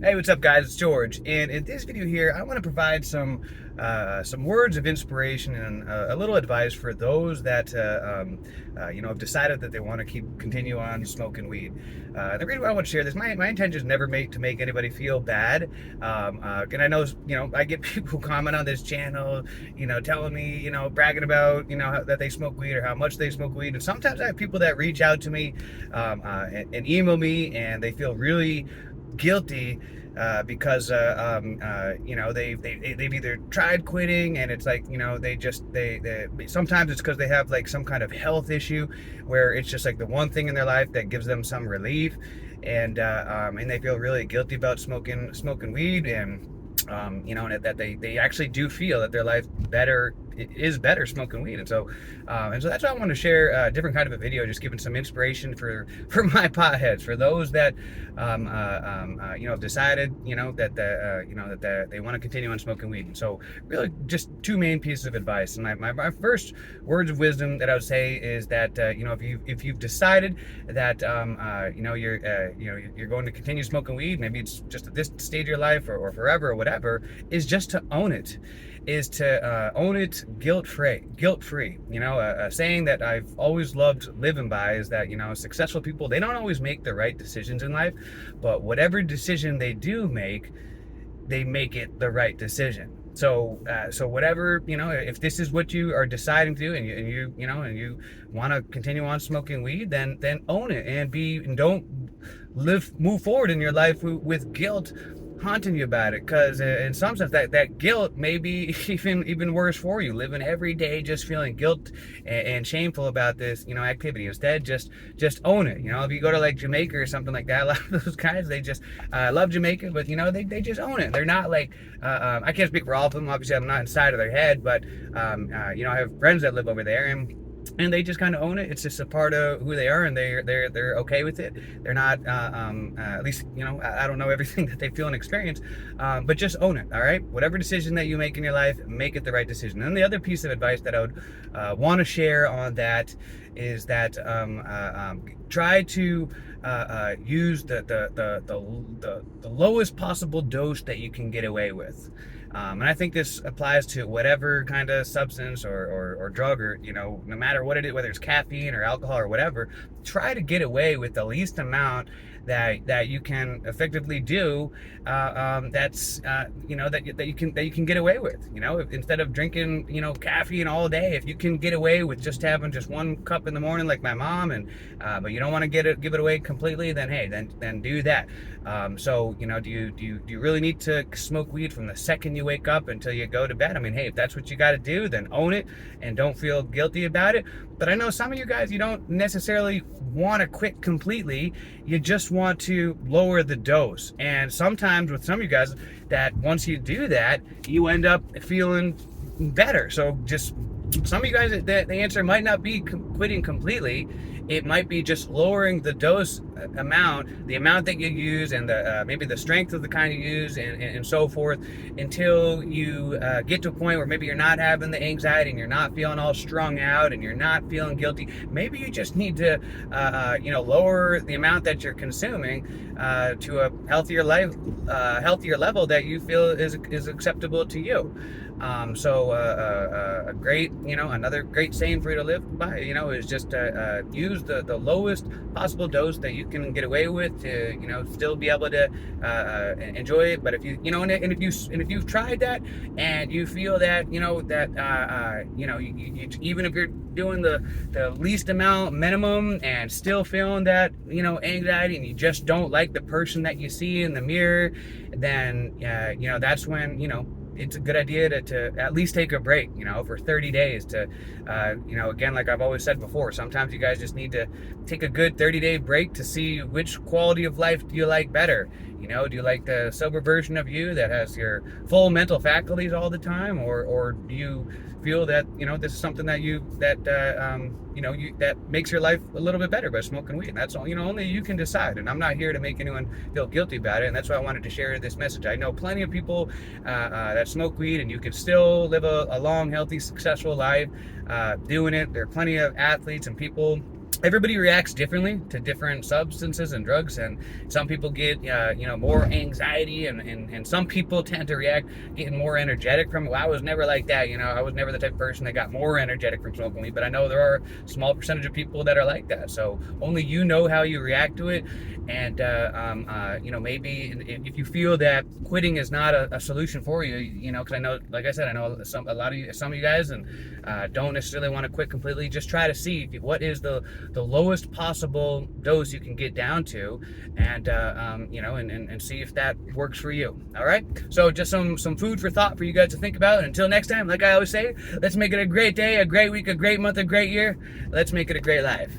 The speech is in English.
Hey, what's up, guys? It's George, and in this video here, I want to provide some words of inspiration and a little advice for those that have decided that they want to continue on smoking weed. The reason why I want to share this, my intention is never to make anybody feel bad. And I know, I get people comment on this channel, telling me, bragging about, that they smoke weed or how much they smoke weed, and sometimes I have people that reach out to me and email me, and they feel really guilty because they've either tried quitting, and it's like, they sometimes it's because they have like some kind of health issue where it's just like the one thing in their life that gives them some relief, and they feel really guilty about smoking weed, and that they actually do feel that their life is better smoking weed. And so that's why I want to share a different kind of a video, just giving some inspiration for my potheads, for those that have decided that they want to continue on smoking weed. And so really just two main pieces of advice. And my first words of wisdom that I would say is that if you've decided that you're going to continue smoking weed, maybe it's just at this stage of your life or forever or whatever, is just to own it. Is to own it guilt-free. A saying that I've always loved living by is that, successful people, they don't always make the right decisions in life, but whatever decision they do make, they make it the right decision. So whatever, if this is what you are deciding to do, and you want to continue on smoking weed, then own it, and don't move forward in your life with guilt haunting you about it, because in some sense that guilt may be even worse for you, living every day just feeling guilt and shameful about this activity. Instead, just own it. If you go to like Jamaica or something like that, a lot of those guys, they just love Jamaica, but they just own it. They're not like I can't speak for all of them, obviously I'm not inside of their head, but I have friends that live over there, and they just kind of own it. It's just a part of who they are, and they're okay with it. They're not at least I don't know everything that they feel and experience, but just own it. All right, whatever decision that you make in your life, make it the right decision. And the other piece of advice that I would want to share on that is that try to use the lowest possible dose that you can get away with. And I think this applies to whatever kind of substance or drug, or no matter what it is, whether it's caffeine or alcohol or whatever. Try to get away with the least amount that you can effectively do. That's that you can get away with. Instead of drinking caffeine all day, if you can get away with just having just one cup in the morning, like my mom, and but you don't want to give it away completely, then hey, then do that. Do you really need to smoke weed from the second you wake up until you go to bed? I mean, hey, if that's what you got to do, then own it and don't feel guilty about it. But I know some of you guys, you don't necessarily want to quit completely. You just want to lower the dose. And sometimes with some of you guys, that once you do that, you end up feeling better. So just some of you guys, the answer might not be quitting completely. It might be just lowering the dose amount, the amount that you use, and maybe the strength of the kind you use, and so forth, until you get to a point where maybe you're not having the anxiety, and you're not feeling all strung out, and you're not feeling guilty. Maybe you just need to lower the amount that you're consuming to a healthier level that you feel is acceptable to you. A great, another great saying for you to live by, is just use the lowest possible dose that you can get away with to, still be able to enjoy it. But if you, if you've tried that and you feel that, even if you're doing the least amount minimum and still feeling that, anxiety, and you just don't like the person that you see in the mirror, then, that's when, it's a good idea to at least take a break, for 30 days to, again, like I've always said before, sometimes you guys just need to take a good 30-day break to see which quality of life do you like better. Do you like the sober version of you that has your full mental faculties all the time, or do you feel that, this is something that that makes your life a little bit better by smoking weed? And that's all, only you can decide. And I'm not here to make anyone feel guilty about it. And that's why I wanted to share this message. I know plenty of people that smoke weed, and you can still live a long, healthy, successful life doing it. There are plenty of athletes and people everybody reacts differently to different substances and drugs, and some people get more anxiety, and some people tend to react getting more energetic from it. Well, I was never like that. I was never the type of person that got more energetic from smoking weed, but I know there are a small percentage of people that are like that. So only you know how you react to it. And maybe if you feel that quitting is not a solution for you, because I know, like I said, I know some of you guys, and don't necessarily want to quit completely. Just try to see what is the lowest possible dose you can get down to, and and see if that works for you. All right, so just some food for thought for you guys to think about. And until next time, like I always say, let's make it a great day, a great week, a great month, a great year. Let's make it a great life.